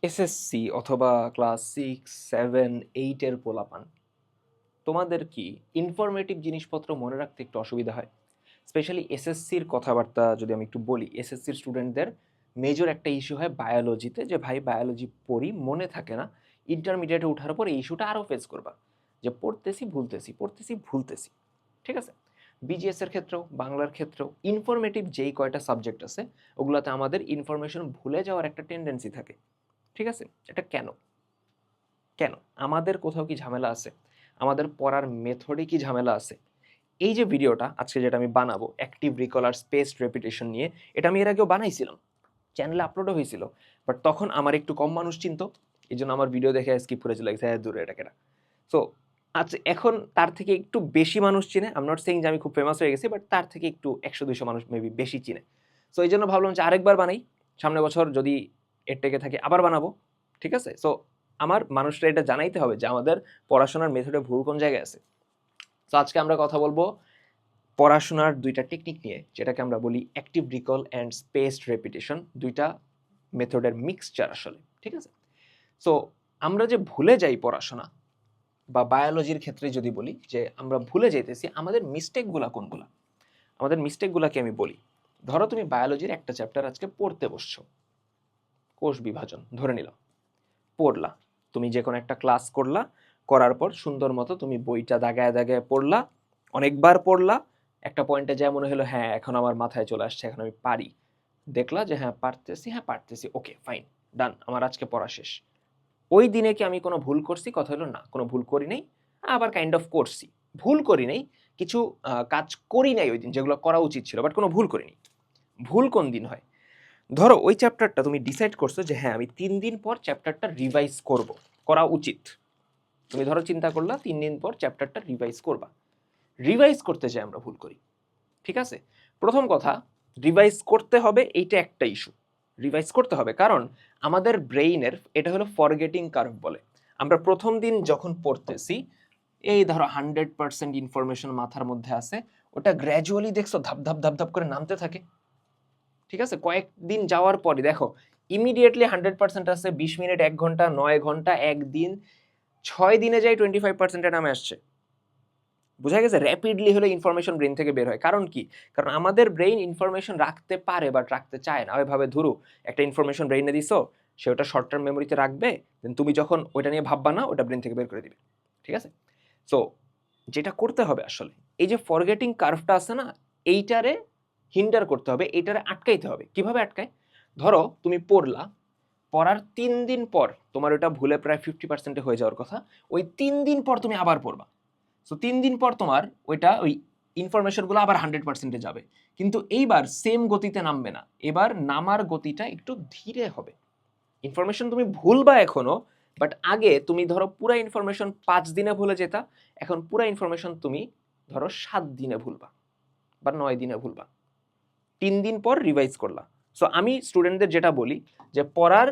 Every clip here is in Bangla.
এসএসসি অথবা ক্লাস 6, 7, 8 এর পোলাপান, তোমাদের কি ইনফরমেটিভ জিনিসপত্র মনে রাখতে একটু অসুবিধা হয়? স্পেশালি এসএসসির কথাবার্তা যদি আমি একটু বলি, এসএসসির স্টুডেন্টদের মেজর একটা ইস্যু হয় বায়োলজিতে, যে ভাই বায়োলজি পড়ি মনে থাকে না। ইন্টারমিডিয়েটে ওঠার পর এই ইস্যুটা আরও ফেস করবা, যে পড়তেছি ভুলতেছি, পড়তেছি ভুলতেছি। ঠিক আছে? বিজিএস এর ক্ষেত্রেও, বাংলার ক্ষেত্রেও ইনফরমেটিভ যেই কয়টা সাবজেক্ট আছে ওগুলোতে আমাদের ইনফরমেশন ভুলে যাওয়ার একটা টেন্ডেন্সি থাকে। ঠিক আছে? এটা কেন? কেন? আমাদের কোথাও কি ঝামেলা আছে? আমাদের পড়ার মেথডে কি ঝামেলা আছে? এই যে ভিডিওটা আজকে যেটা আমি বানাবো অ্যাক্টিভ রিকল আর স্পেসড রেপিটেশন নিয়ে, এটা আমি এর আগেও বানাইছিলাম। চ্যানেলে আপলোডও হয়েছিল। বাট তখন আমার একটু কম মানুষ চিনতো। এজন্য আমার ভিডিও দেখে স্কিপ করে চলে গেছে, হ্যাঁ দূরে এটা কেনা। সো আচ্ছা, এখন তার থেকে একটু বেশি মানুষ চিনে। আই এম নট সেইং যে আমি খুব ফেমাস হয়ে গেছি, বাট তার থেকে একটু 100-200 মানুষ মেবি বেশি চিনে। সো এই জন্য ভাবলাম যে আরেকবার বানাই। সামনের বছর যদি এর টেকে থাকে আবার বানাবো। ঠিক আছে? সো আমার মানুষরা এটা জানাইতে হবে যে আমাদের পড়াশোনার মেথডে ভুল কোন জায়গায় আছে। সো আজকে আমরা কথা বলবো পড়াশোনার দুইটা টেকনিক নিয়ে, যেটাকে আমরা বলি active recall and spaced repetition. দুইটা মেথডের মিক্সচার আসলে। ঠিক আছে? সো আমরা যে ভুলে যাই পড়াশোনা, বা বায়োলজির ক্ষেত্রে যদি বলি যে আমরা ভুলে যাইতেছি, আমাদের মিস্টেকগুলা কোনগুলা? আমাদের মিস্টেকগুলাকে আমি বলি। ধরো তুমি বায়োলজির একটা চ্যাপ্টার আজকে পড়তে বসছো, কোষ বিভাজন ধরে নিলাম, পড়লা। তুমি যে কোনো একটা ক্লাস করলা, করার পর সুন্দর মতো তুমি বইটা দাগায় দাগায় পড়লা, অনেকবার পড়লা। একটা পয়েন্টে যা মনে হলো হ্যাঁ এখন আমার মাথায় চলে আসছে, এখন আমি পারি। দেখলা যে হ্যাঁ পারতেছি, ওকে ফাইন, ডান, আমার আজকে পড়া শেষ। ওই দিনে কি আমি কোনো ভুল করছি? কথা হলো না, কোনো ভুল করি নাই। আবার কাইন্ড অফ করছি, ভুল করি নাই, কিছু কাজ করি নাই ওই দিন যেগুলো করা উচিত ছিল, বাট কোনো ভুল করিনি। ভুল কোন দিন হয়? ধরো ওই চ্যাপ্টারটা তুমি ডিসাইড করছো যে হ্যাঁ আমি 3 দিন পর চ্যাপ্টারটা রিভাইজ করব, করা উচিত। তুমি ধরো চিন্তা করলা 3 দিন পর চ্যাপ্টারটা রিভাইজ করবা। রিভাইজ করতে চাই আমরা ভুল করি। ঠিক আছে? প্রথম কথা, রিভাইজ করতে হবে, এইটা একটা ইস্যু। রিভাইজ করতে হবে কারণ আমাদের ব্রেইনের এটা হলো ফরগেটিং কার্ভ বলে। আমরা প্রথম দিন যখন পড়তেছি, এই ধরো 100% ইনফরমেশন মাথার মধ্যে আছে, ওটা গ্র্যাজুয়ালি দেখছো ধাপ ধাপ ধাপ ধাপ করে নামতে থাকে। ঠিক আছে? কয়েকদিন যাওয়ার পরে দেখো ইমিডিয়েটলি 100% আছে 20 মিনিট, 1 ঘন্টা, 9 ঘন্টা, একদিন, 6 দিনে যাই 25%-এ নামে আসছে। বোঝা গেছে? র্যাপিডলি হলে ইনফরমেশন ব্রেন থেকে বের হয়। কারণ কি? কারণ আমাদের ব্রেইন ইনফরমেশন রাখতে পারে বাট রাখতে চায় না। ওইভাবে ধরো একটা ইনফরমেশন ব্রেইনে দিছো, সে ওটা শর্ট টার্ম মেমোরিতে রাখবে, দেন তুমি যখন ওইটা নিয়ে ভাববা না, ওটা ব্রেন থেকে বের করে দিবে। ঠিক আছে? সো যেটা করতে হবে আসলে, এই যে ফরগেটিং কার্ভটা আছে না, এইটারে হিন্ডার করতে হবে, এইটারে আটকাইতে হবে। কিভাবে আটকায়? ধরো তুমি পড়লা, পড়ার 3 দিন পর তোমার ওটা ভুলে প্রায় 50%-এ হয়ে যাওয়ার কথা। ওই 3 দিন পর তুমি আবার পড়বা। সো 3 দিন পর তোমার ওই ইনফরমেশনগুলো আবার 100%-এ যাবে। কিন্তু এইবার সেম গতিতে নামবে না। এবার নামার গতিটা একটু ধীরে হবে। ইনফরমেশন তুমি ভুলবা এখনো, বাট আগে তুমি ধরো পুরা ইনফরমেশন 5 দিনে ভুলে যেতা, এখন পুরা ইনফরমেশন তুমি ধরো 7 দিনে ভুলবা বা 9 দিনে ভুলবা। 3 দিন পর রিভাইজ করলা। সো আমি স্টুডেন্টদের যেটা বলি যে পড়ার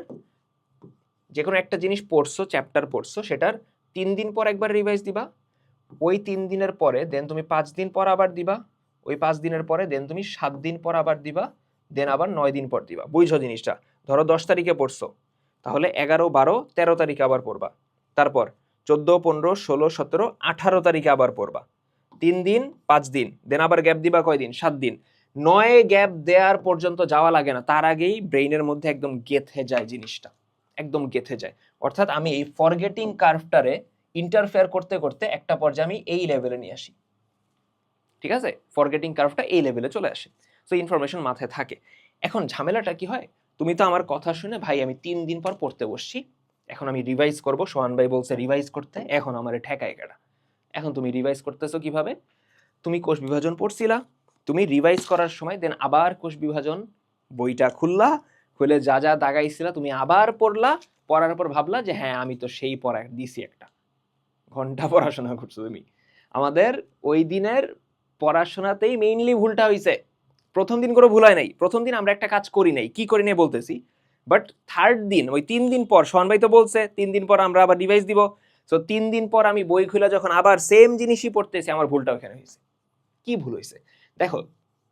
যে কোনো একটা জিনিস পড়ছো, চ্যাপ্টার পড়ছো, সেটার 3 দিন পর একবার রিভাইজ দিবা। ওই 3 দিনের পরে দেন তুমি 5 দিন পর আবার দিবা। ওই 5 দিনের পরে দেন তুমি 7 দিন পর আবার দিবা। দেন আবার 9 দিন পর দিবা। বুঝছো জিনিসটা? ধরো 10 তারিখে পড়ছো, তাহলে 11, 12, 13 তারিখে আবার পড়বা। তারপর 14, 15, 16, 17, 18 তারিখে আবার পড়বা। 3 দিন, 5 দিন, দেন আবার গ্যাপ দিবা কয়দিন? 7 দিন। 9 গ্যাপ দেওয়ার পর্যন্ত যাওয়া লাগে না, তার আগেই ব্রেইনের মধ্যে একদম গেঁথে যায় জিনিসটা, একদম গেঁথে যায়। অর্থাৎ আমি এই ফরগেটিং কার্ভটারে ইন্টারফেয়ার করতে করতে একটা পর্যায়ে আমি এই লেভেলে নিয়ে আসি। ঠিক আছে? ফরগেটিং কার্ভটা এই লেভেলে চলে আসে। সো ইনফরমেশন মাথায় থাকে। এখন ঝামেলাটা কি হয়? তুমি তো আমার কথা শুনে ভাই আমি 3 দিন পর পড়তে বসছি, এখন আমি রিভাইজ করব, সোহান ভাই বলছে রিভাইজ করতে, এখন আমার ঠেকায় কেডা? এখন তুমি রিভাইজ করতেছো কিভাবে? তুমি কোষ বিভাজন পড়ছিলা, তুমি রিভাইজ করার সময় দেন আবার কোষ বিভাজন বইটা খুললা, খুলে যা যা দাগাইছিলা তুমি আবার পড়লা, পড়ার পর ভাবলা যে হ্যাঁ আমি তো সেই পড়া দিছি, একটা ঘন্টা পড়াশোনা করছো তুমি। আমাদের ওই দিনের পড়াশোনাতেই মেইনলি ভুলটা হইছে। প্রথম দিন করে ভুল হয় নাই, প্রথম দিন আমরা একটা কাজ করি নাই, কি করি নাই বলতেছি, বাট থার্ড দিন ওই 3 দিন পর সোহান ভাই তো বলছে 3 দিন পর আমরা আবার রিভাইজ দিব। সো 3 দিন পর আমি বই খুলে যখন আবার সেম জিনিসই পড়তেছি, আমার ভুলটা ওখানে হয়েছে। কি ভুল হয়েছে? দেখো,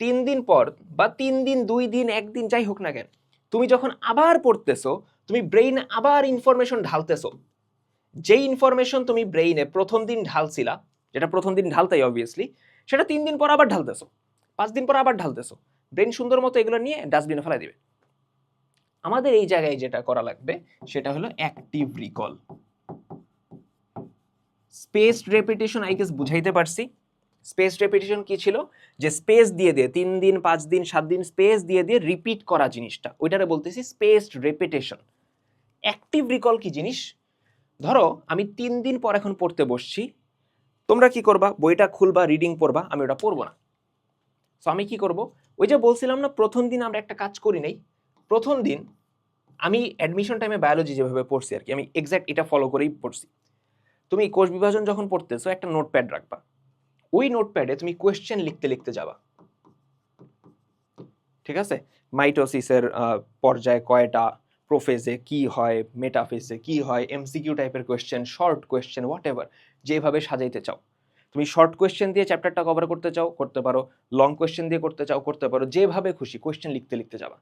3 দিন পর বা 3 দিন, 2 দিন, 1 দিন যাই হোক না কেন, তুমি যখন আবার পড়তেছো, তুমি ব্রেইনে আবার ইনফরমেশন ঢালতেছো, যে ইনফরমেশন তুমি ব্রেইনে প্রথম দিন ঢালছিলা, যেটা প্রথম দিন ঢালতাই অবভিয়াসলি, সেটা 3 দিন পর আবার ঢালতেছো, 5 দিন পর আবার ঢালতেছো, ব্রেইন সুন্দর মতো এগুলো নিয়ে ডাস্টবিনে ফেলাই দিবে। আমাদের এই জায়গায় যেটা করা লাগবে সেটা হলো active recall. Spaced repetition I guess বুঝাইতে পারছি। স্পেসড রেপিটেশন কি ছিল, যে স্পেস দিয়ে দিয়ে 3 দিন 5 দিন 7 দিন স্পেস দিয়ে দিয়ে রিপিট করা জিনিসটা, ওইটারে বলতেছি স্পেসড রেপিটেশন। অ্যাক্টিভ রিকল কি জিনিস, ধরো আমি 3 দিন পর এখন পড়তে বসছি, তোমরা কি করবা, বইটা খুলবা, রিডিং পড়বা, আমি ওটা পড়বো না। সো আমি কি করব, ওই যে বলছিলাম না প্রথম দিন আমরা একটা কাজ করি নাই, প্রথম দিন আমি অ্যাডমিশন টাইমে বায়োলজি যেভাবে পড়ছি আর কি, আমি এক্স্যাক্ট এটা ফলো করেই পড়ছি। তুমি কোষ বিভাজন যখন পড়তেছো একটা নোটপ্যাড রাখবা, ওই নোটপ্যাডে তুমি কোয়েশ্চেন লিখতে লিখতে যাবা, ঠিক আছে? মাইটোসিসের পর্যায়ে কয়টা, প্রোফেজে কি হয়, মেটাফেজে কি হয়, এমসিকিউ টাইপের question, short question, what ever যেভাবে সাজাইতে চাও। তুমি শর্ট কোয়েশ্চেন দিয়ে চ্যাপ্টারটা কভার করতে চাও করতে পারো, লং কোয়েশ্চেন দিয়ে করতে চাও করতে পারো, যেভাবে খুশি কোয়েশ্চেন লিখতে লিখতে যাবা।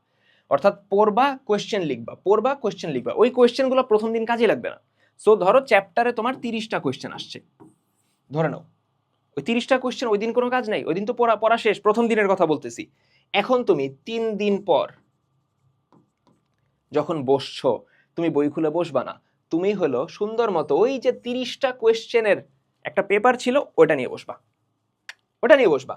অর্থাৎ পড়বা কোয়েশ্চেন লিখবা, পড়বা কোয়েশ্চেন লিখবা, ওই কোয়েশ্চেনগুলো প্রথম দিন কাজে লাগবে না। সো ধরো চ্যাপ্টারে তোমার 30টা কোয়েশ্চেন আসছে, ধরে নাও ওই 30টা কোয়েশ্চেন ওই দিন কোনো কাজ নাই, ওই দিন তো পড়া শেষ, প্রথম দিনের কথা বলতেছি। এখন তুমি 3 দিন পর যখন বসছো, তুমি বই খুলে বসবা না, তুমি হলো সুন্দর মতো ওই যে 30টা কোয়েশ্চেনের একটা পেপার ছিল ওটা নিয়ে বসবা, ওটা নিয়ে বসবা।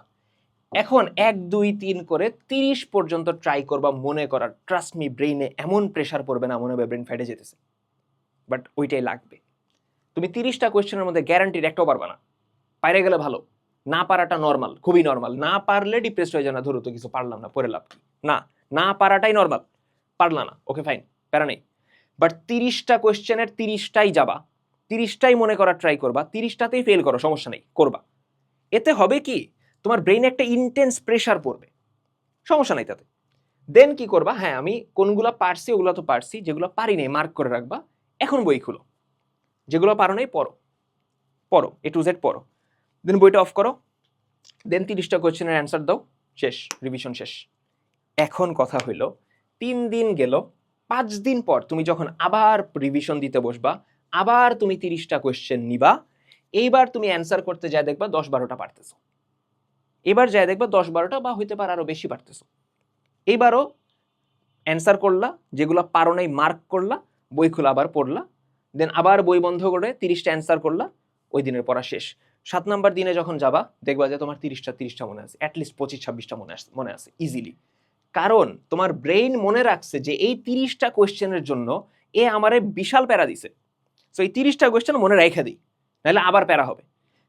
এখন 1 2 3 করে 30 পর্যন্ত ট্রাই করবা মনে করার। ট্রাস্ট মি, ব্রেইনে এমন প্রেশার পড়বে না, মনে হবে ব্রেন ফেটে যেতেছে, বাট ওইটাই লাগবে। তুমি 30টা কোয়েশ্চেনের মধ্যে গ্যারান্টিড একটাও পারবা না, পাইরে গেলে ভালো, না পারাটা নর্মাল, খুবই নর্মাল। না পারলে ডিপ্রেসড হয়ে যায় না, ধরো তো কিছু পারলাম না, পড়ে লাভ কি, না, না পারাটাই নর্মাল, পারলা না, ওকে ফাইন, প্যারা নেই। বাট 30টা কোয়েশ্চেনের 30টাই যাবা, 30টাই মনে করার ট্রাই করবা, 30টাতেই ফেল করো, সমস্যা নেই, করবা। এতে হবে কি, তোমার ব্রেইনে একটা ইন্টেন্স প্রেশার পড়বে, সমস্যা নাই তাতে। দেন কি করবা, হ্যাঁ আমি কোনগুলো পারছি ওগুলো তো পারছি, যেগুলো পারি নাই মার্ক করে রাখবা। এখন বই খুলো, যেগুলো পারো নাই পড়ো, পড়ো A to Z পড়ো, দেন বইটা অফ করো, দেন 30টা কোয়েশ্চেনের অ্যান্সার দাও, শেষ, রিভিশন শেষ। এখন কথা হইল 3 দিন গেল, 5 দিন পর তুমি যখন আবার রিভিশন দিতে বসবা, আবার তুমি 30টা কোয়েশ্চেন নিবা, এইবার তুমি অ্যান্সার করতে যায় দেখবা 10-12টা পারতেছো, এবার যায় দেখবা 10-12টা বা হইতে পারে আরো বেশি পারতেছো। এইবারও অ্যান্সার করলা, যেগুলো পারো নাই মার্ক করলা, বই খোলা আবার পড়লা, দেন আবার বই বন্ধ করে 30টা অ্যান্সার করলা, ওই দিনের পড়া শেষ। 7 নাম্বার দিনে যখন যাবা দেখবা যে তোমার 30টা মনে আছে, অ্যাটলিস্ট 25-26টা মনে আছে ইজিলি। কারণ তোমার ব্রেইন মনে রাখছে যে এই 30টা কোয়েশ্চেনের জন্য এ আমারে বিশাল প্যারা দিছে, সো এই 30টা কোয়েশ্চেন মনে রাইখা দিই, নাহলে আবার প্যারা হবে।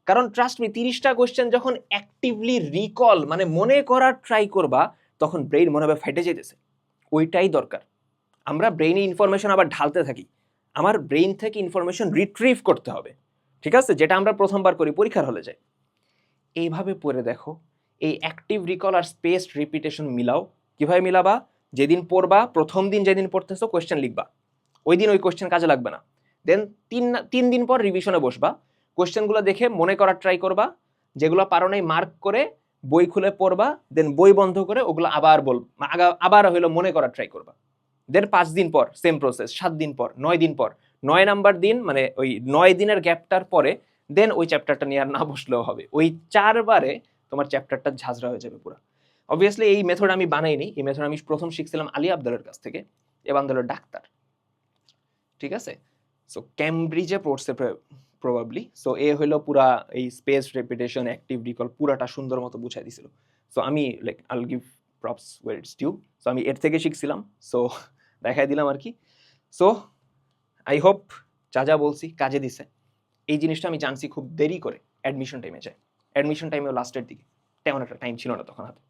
কারণ ট্রাস্ট মি, 30টা কোয়েশ্চেন যখন অ্যাক্টিভলি রিকল মানে মনে করার ট্রাই করবা, তখন ব্রেইন মনে হবে ফাইটে যেতেছে, ওইটাই দরকার। আমরা ব্রেইনে ইনফরমেশন আবার ঢালতে থাকি, আমার ব্রেইন থেকে ইনফরমেশন রিট্রিভ করতে হবে, ঠিক আছে, যেটা আমরা প্রথমবার করি পরীক্ষার হলে যাই। এইভাবে পড়ে দেখো, এই অ্যাক্টিভ রিকল আর স্পেসড রিপিটেশন মিলাও। কিভাবে মিলাবা, যেদিন পড়বা প্রথম দিন যেদিন পড়তেছো কোয়েশ্চেন লিখবা, ওই দিন ওই কোয়েশ্চেন কাজে লাগবে না। দেন 3 দিন পর রিভিশনে বসবা, কোয়েশ্চেনগুলো দেখে মনে করার ট্রাই করবা, যেগুলো পারো নাই মার্ক করে বই খুলে পড়বা, দেন বই বন্ধ করে ওগুলো আবার হইলো মনে করার ট্রাই করবা। দেন 5 দিন পর সেম প্রসেস, 7 দিন পর, 9 দিন পর, 9 নাম্বার দিন মানে ওই 9 দিনের গ্যাপটার পরে দেন ওই চ্যাপ্টারটা নিয়ে আর না বসলেও হবে। ওই 4 বারে তোমার চ্যাপ্টারটা ঝাঁঝরা হয়ে যাবে পুরো। অবভিয়াসলি এই মেথড আমি বানাইনি, এই মেথড আমি প্রথম শিখছিলাম আলী আবদালের কাছ থেকে, এ বান্দলের ডাক্তার, ঠিক আছে? সো ক্যামব্রিজে পড়ছে প্রবাবলি। সো এ হইলো পুরা এই স্পেস রেপিটেশন অ্যাক্টিভ রিকল পুরাটা সুন্দর মতো বুঝাই দিছিল। সো আমি like I'll give props where it's due. So আমি এর থেকে শিখছিলাম, সো দেখাই দিলাম আর কি। সো আই হোপ যা বলছি কাজে দিছে। এই জিনিসটা আমি জানছি খুব দেরি করে, অ্যাডমিশন টাইমে যায়, অ্যাডমিশন টাইমেও লাস্টের দিকে, তেমন একটা টাইম ছিল না তখন হাতে,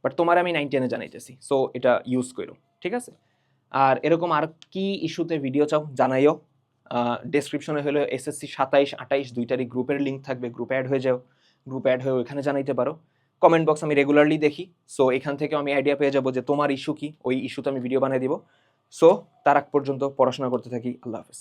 বাট তোমার আমি 9-10-এ জানাইতেছি, সো এটা ইউজ করো, ঠিক আছে? আর এরকম আর কি ইস্যুতে ভিডিও চাও জানাইও, ডেসক্রিপশনে হলো SSC 27-28 দুইটারই গ্রুপের লিঙ্ক থাকবে, গ্রুপ অ্যাড হয়ে যাও, গ্রুপ অ্যাড হয়ে ওইখানে জানাইতে পারো। কমেন্ট বক্স আমি রেগুলারলি দেখি, সো এখান থেকে আমি আইডিয়া পেয়ে যাবো যে তোমার ইস্যু কি, ওই ইস্যুতে আমি ভিডিও বানিয়ে দিব। সো তার আগ পর্যন্ত পড়াশোনা করতে থাকি। আল্লাহ হাফেজ।